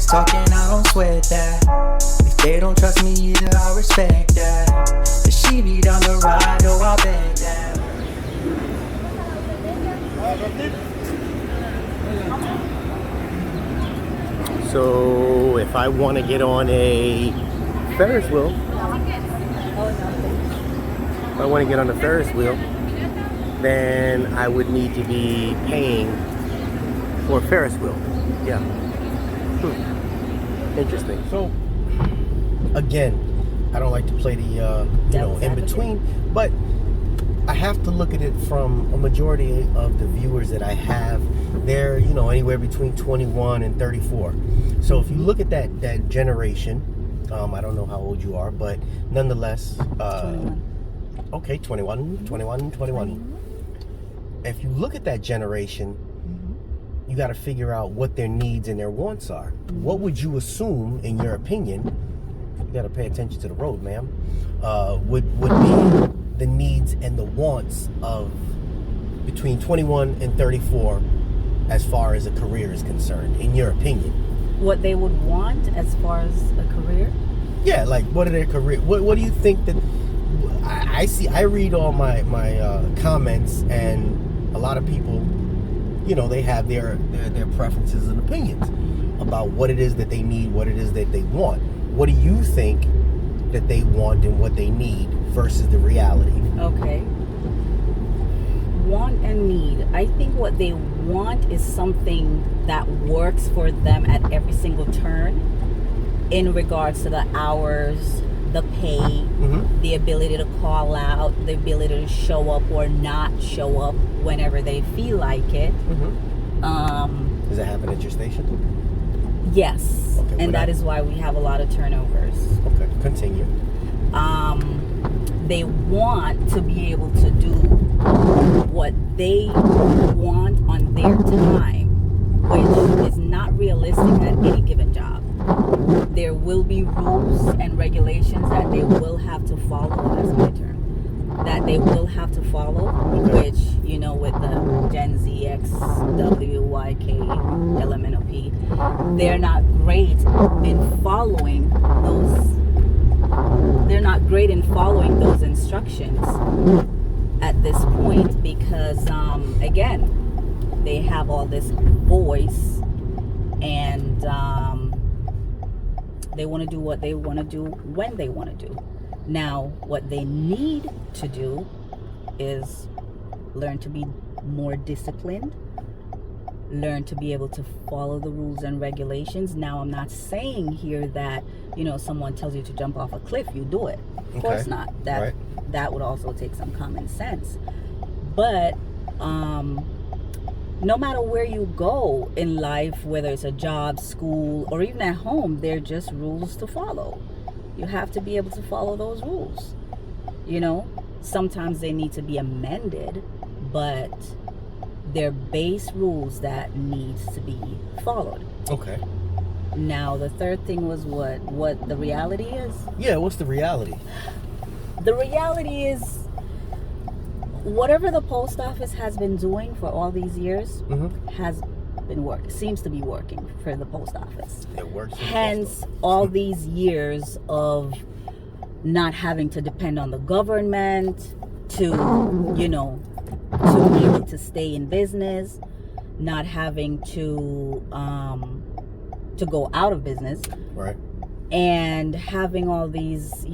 talking, I don't sweat that. If they don't trust me either, I respect that. If she be down the ride, oh, I'll beg that. So if I want to get on a Ferris wheel, then I would need to be paying for a Ferris wheel. Yeah. Interesting. So again, I don't like to play the in between, but I have to look at it from a majority of the viewers that I have. They're anywhere between 21 and 34. So if you look at that generation, I don't know how old you are, but nonetheless, 21. Okay, 21. If you look at that generation, you got to figure out what their needs and their wants are. What would you assume, in your opinion, you got to pay attention to the road, ma'am, would be the needs and the wants of between 21 and 34 as far as a career is concerned, in your opinion? What they would want as far as a career? Yeah, like what are their career? What do you think that I see? I read all my comments, and a lot of people, they have their preferences and opinions about what it is that they need, what it is that they want. What do you think that they want and what they need versus the reality? Okay. Want and need. I think what they want is something that works for them at every single turn, in regards to the hours, the pay, the ability to call out, the ability to show up or not show up whenever they feel like it. Does that happen at your station? Yes. Okay, and that is why we have a lot of turnovers. Okay, continue. They want to be able to do what they want on their time, which is not realistic at any given job. There will be rules and regulations that they will have to follow. That's my term. That they will have to follow, which, with the Gen Z, X, W, Y, K, LMNOP, they're not great in following those. They're not great in following those instructions at this point because, again, they have all this voice and they want to do what they want to do when they want to do. Now, what they need to do is learn to be more disciplined, learn to be able to follow the rules and regulations. Now, I'm not saying here that, someone tells you to jump off a cliff, you do it. Of course not. That would also take some common sense. But no matter where you go in life, whether it's a job, school, or even at home, they're just rules to follow. You have to be able to follow those rules. Sometimes they need to be amended, but they're base rules that needs to be followed. Okay. Now, the third thing was what the reality is? Yeah, what's the reality? The reality is whatever the post office has been doing for all these years has been seems to be working for the post office. It works. Hence, all these years of not having to depend on the government to, to be able to stay in business, not having to go out of business. Right. And having all these,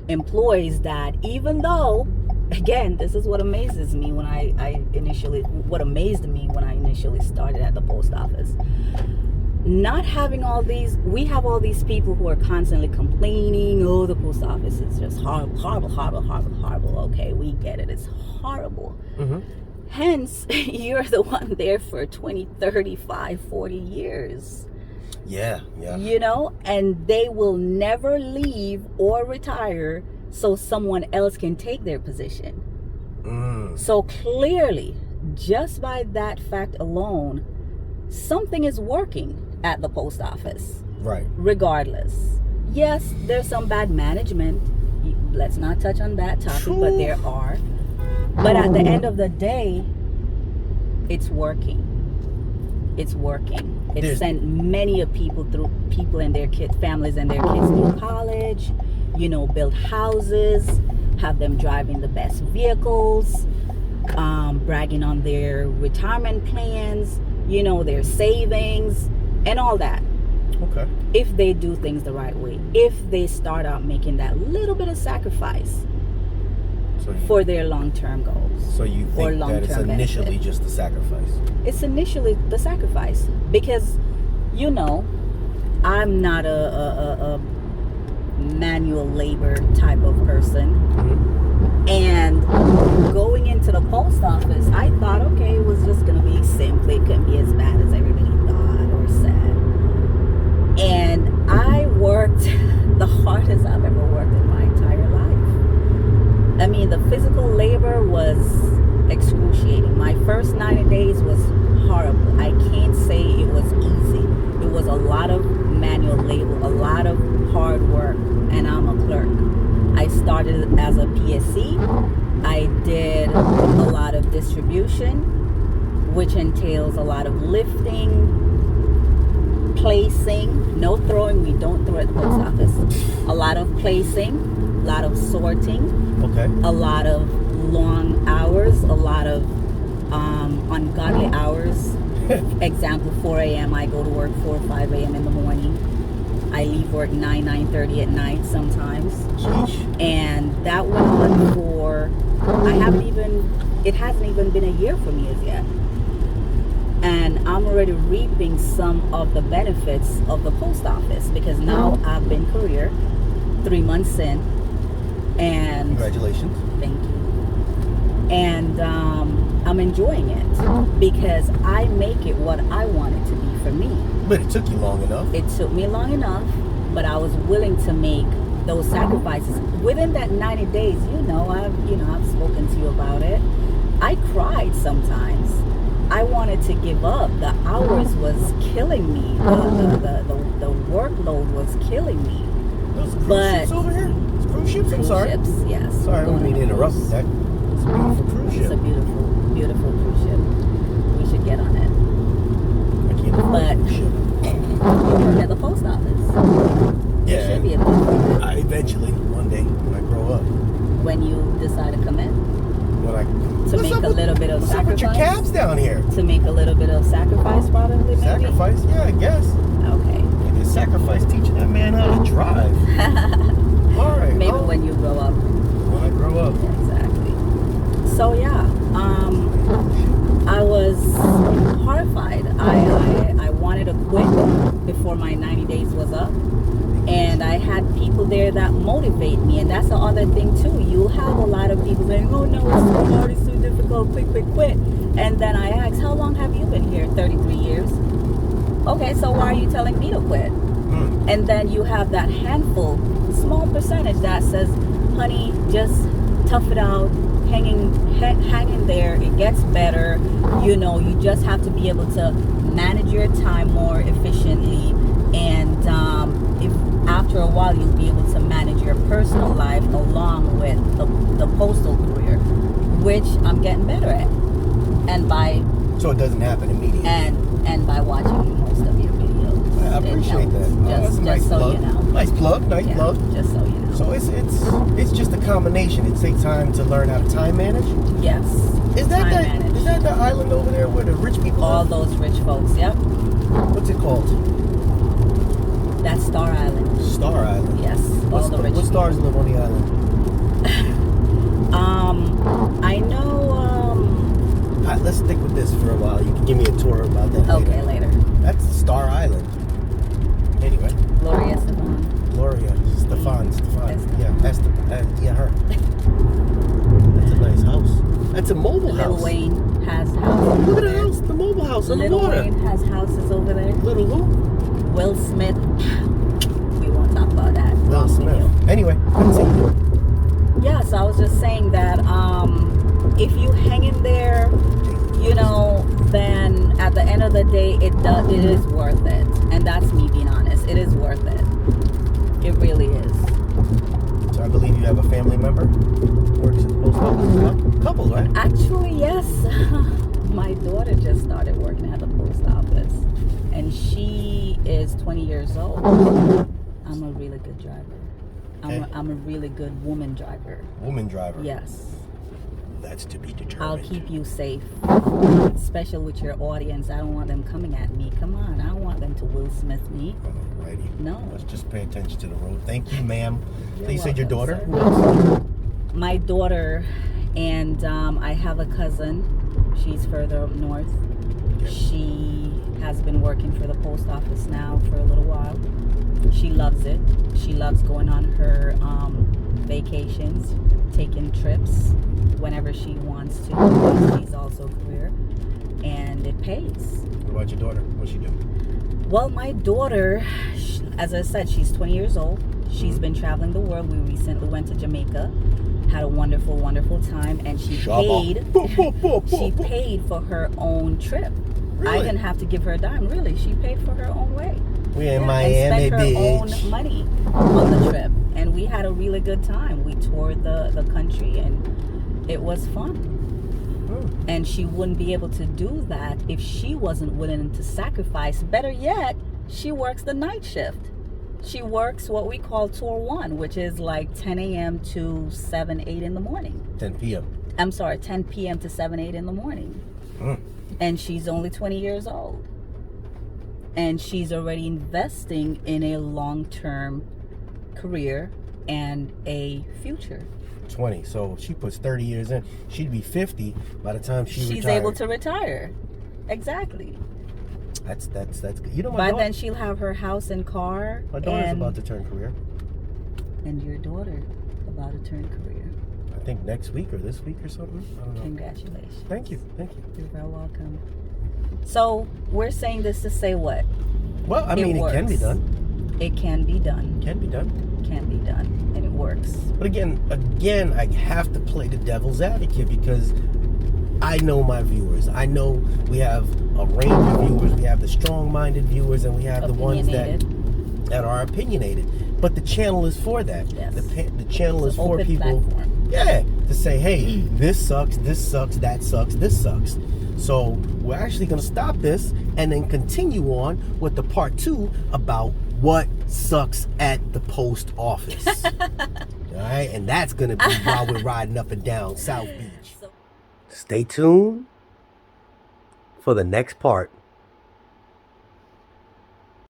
employees that, even though, again, this is what amazes me when what amazed me when I initially started at the post office. Not having all these, we have all these people who are constantly complaining, oh, the post office is just horrible. Okay, we get it. It's horrible. Hence, you're the one there for 20, 35, 40 years. Yeah. And they will never leave or retire so someone else can take their position. So clearly, just by that fact alone, something is working at the post office. Right. Regardless. Yes, there's some bad management. Let's not touch on that topic, but there are. But at the end of the day, it's working. It's working. It sent many of people and their families and their kids through college, build houses, have them driving the best vehicles, bragging on their retirement plans, their savings and all that. Okay. If they do things the right way, if they start out making that little bit of sacrifice for their long-term goals. So you think that it's initially benefit. just a sacrifice? It's initially the sacrifice because, I'm not a manual labor type of person. Mm-hmm. And going into the post office, I thought, okay, it was just going to be simple. It couldn't be as bad as everybody thought or said. And I worked the hardest I've ever worked in my entire life. I mean, the physical labor was excruciating. My first 90 days was horrible. I can't say it was easy. It was a lot of manual labor, a lot of hard work, and I'm a clerk. I started as a PSC. I did a lot of distribution, which entails a lot of lifting, placing, no throwing. We don't throw at the post office. A lot of placing, a lot of sorting, okay, a lot of long hours, a lot of ungodly hours. Example, 4 a.m. I go to work 4 or 5 a.m. in the morning. I leave work 9:30 at night sometimes. Sheesh. And that went on for, it hasn't even been a year for me as yet. And I'm already reaping some of the benefits of the post office because now I've been career 3 months in. And congratulations. Thank you. And I'm enjoying it because I make it what I want it to be for me. But it took you long enough. It took me long enough, but I was willing to make those sacrifices. Within that 90 days, I've spoken to you about it. I cried sometimes. I wanted to give up. The hours was killing me. The workload was killing me. Those cruise ships over here? It's cruise ships? I'm sorry. Cruise ships, yes. Sorry, I don't mean to interrupt with that. It's a beautiful cruise ship. It's a beautiful, beautiful cruise ship. We should get on it. I can't afford a cruise ship. You work at the post office. Yeah. You should be able to do that. Eventually, one day, when I grow up. When you decide to come in. What's make a little bit of sacrifice. What's up with your cabs down here? To make a little bit of sacrifice, probably, maybe? Sacrifice? Yeah, I guess. Okay. Maybe a sacrifice teaching that man how to drive. All right. Maybe when you grow up. When I grow up. Exactly. So, yeah. I was horrified. I wanted to quit before my 90 days was up. And I had people there that motivate me. And that's the other thing, too. You have a lot of people saying, oh, no, it's so hard, it's so difficult, quit. And then I ask, how long have you been here? 33 years. Okay, so why are you telling me to quit? And then you have that handful, small percentage that says, honey, just tough it out, hang in there, it gets better. You just have to be able to manage your time more efficiently. And if after a while you'll be able to manage your personal life along with the postal career, which I'm getting better at. And so it doesn't happen immediately. And by watching most of your videos. I appreciate that. Just nice so plug. you know. Nice plug. Just so you know. So it's just a combination. It takes time to learn how to time manage. Yes. Is that the island over there where the rich people all live? Those rich folks? Yep. What's it called? That's Star Island. Star Island. Yes. All the rich. What stars live on the island? I know. All right, let's stick with this for a while. You can give me a tour about that. Okay, later. That's Star Island. Anyway. Gloria Stefan. Gloria Stefan. Esther. Yeah, her. That's a nice house. That's a mobile house. Lil Wayne has houses. Look at the house, the mobile house on the Lil water. Wayne has houses over there. Little who? Will Smith. We won't talk about that. Will Smith. Anyway, continue. Yeah, so I was just saying that if you hang in there, then at the end of the day, it is worth it. And that's me being honest. It is worth it. It really is. So I believe you have a family member who works at the post office as well? Couple, right? Actually, yes. My daughter just started working at the post office. and she is 20 years old. I'm a really good driver. Okay. I'm a really good woman driver. Woman driver. Yes. That's to be determined. I'll keep you safe, especially with your audience. I don't want them coming at me. Come on, I don't want them to Will Smith me. Alrighty. No. Let's just pay attention to the road. Thank you, ma'am. You're So you said your daughter? welcome, Who else? My daughter, and I have a cousin. She's further up north. Okay. She has been working for the post office now for a little while. She loves it. She loves going on her vacations, taking trips whenever she wants to. She's also career, and it pays. What about your daughter? What's she do? Well, my daughter, as I said, she's 20 years old. She's been traveling the world. We recently went to Jamaica, had a wonderful, wonderful time, and she paid for her own trip. Really? I didn't have to give her a dime. Really, she paid for her own way. We in And Miami, spent her bitch. own money on the trip, and we had a really good time. We toured the country, and it was fun. And she wouldn't be able to do that if she wasn't willing to sacrifice. Better yet, she works the night shift. She works what we call Tour 1, which is like 10 a.m. to 7, 8 in the morning. 10 p.m. I'm sorry, 10 p.m. to 7, 8 in the morning. And she's only 20 years old. And she's already investing in a long-term career and a future. 20. So she puts 30 years in. She'd be 50 by the time she's able to retire. Exactly. That's good. You know, By daughter, then she'll have her house and car. my daughter's and, about to turn career. And your daughter about to turn career. I think next week or this week or something. I don't know. Congratulations. Thank you. You're very welcome. So we're saying this to say what? Well, I mean, it can be done. It can be done. Can be done. Can be done. And it works. But again, I have to play the devil's advocate because I know my viewers. I know we have a range of viewers. We have the strong-minded viewers, and we have the ones that are opinionated. But the channel is for that. Yes. The channel is for open people. Platform. Yeah, to say, hey, this sucks, that sucks, this sucks. So we're actually going to stop this and then continue on with the part 2 about what sucks at the post office. All right, and that's going to be while we're riding up and down South Beach. Stay tuned for the next part.